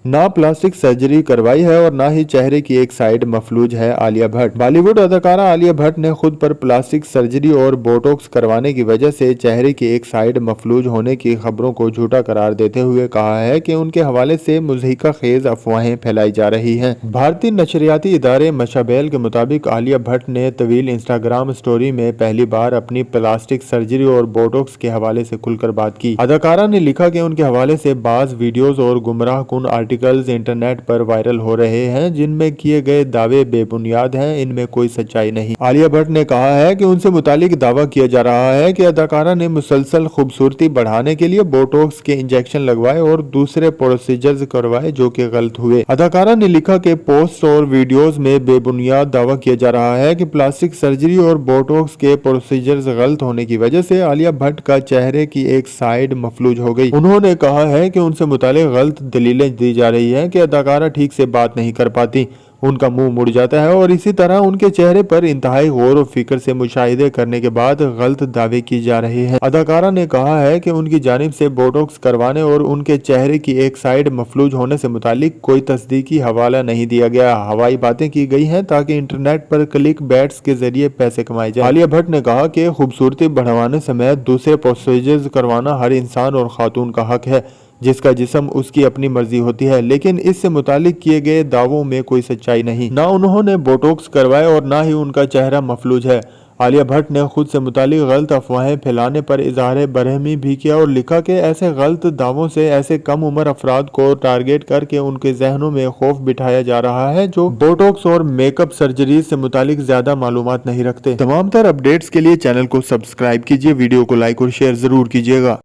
ना plastic surgery करवाई है और ना ही चेहरे की एक साइड मफलूज है आलिया भट्ट। बॉलीवुड अदाकारा आलिया भट्ट ने खुद पर प्लास्टिक सर्जरी और बोटॉक्स करवाने की वजह से चेहरे की एक साइड मफलूज होने की खबरों को झूठा करार देते हुए कहा है कि उनके हवाले से मुज़हिका खेज अफवाहें फैलाई जा रही हैं। भारतीय नशरियाती इदारे मशाबेल के मुताबिक आलिया भट्ट ने तवील इंस्टाग्राम स्टोरी में पहली बार अपनी प्लास्टिक सर्जरी और बोटॉक्स के हवाले से खुलकर बात की। अदाकारा ने लिखा कि उनके हवाले से बाज वीडियोस और गुमराह कुन आर्टिकल्स इंटरनेट पर वायरल हो रहे हैं जिनमें किए गए दावे बेबुनियाद हैं, इनमें कोई सच्चाई नहीं। आलिया भट्ट ने कहा है कि उनसे मुतालिक दावा किया जा रहा है कि अदाकारा ने मुसलसल खूबसूरती बढ़ाने के लिए बोटॉक्स के इंजेक्शन लगवाए और दूसरे प्रोसीजर्स करवाए जो कि गलत हुए। अदाकारा ने लिखा कि पोस्ट और वीडियोस में बेबुनियाद दावा किया जा रहा है कि प्लास्टिक सर्जरी और बोटॉक्स के प्रोसीजर्स गलत होने की वजह से आलिया भट्ट का चेहरे की एक साइड मफलूज हो गई। उन्होंने कहा है कि उनसे मुतालिक गलत दलीलें दी जा रही है कि अदाकारा ठीक से बात नहीं कर पाती, उनका मुंह मुड़ जाता है और इसी तरह उनके चेहरे पर इंतहाई गौर और फिक्र से मुशाहिदे करने के बाद गलत दावे की जा रहे हैं। अदाकारा ने कहा है कि उनकी जानिब से बोटॉक्स करवाने और उनके चेहरे की एक साइड मफलूज होने से मुतालिक कोई तस्दीकी हवाला नहीं दिया गया। हवाई बातें की गई हैं ताकि इंटरनेट पर क्लिक बैट्स के जरिए पैसे कमाए जाए। आलिया भट्ट ने कहा कि खूबसूरती बढ़वाने समेत दूसरे प्रोसीजर्स करवाना हर इंसान और खातून का हक है जिसका जिस्म उसकी अपनी मर्जी होती है, लेकिन इससे मुतालिक किए गए दावों में कोई सच्चाई नहीं। ना उन्होंने बोटॉक्स करवाए और ना ही उनका चेहरा मफलूज है। आलिया भट्ट ने खुद से मुतालिक गलत अफवाहें फैलाने पर इजहार बरहमी भी किया और लिखा कि ऐसे गलत दावों से ऐसे कम उम्र अफराद को टारगेट करके उनके जहनों में खौफ बिठाया जा रहा है जो बोटॉक्स और मेकअप सर्जरी से मुतालिक ज्यादा मालूमात नहीं रखते। तमाम तर अपडेट्स के लिए चैनल को सब्सक्राइब कीजिए, वीडियो को लाइक और शेयर जरूर कीजिएगा।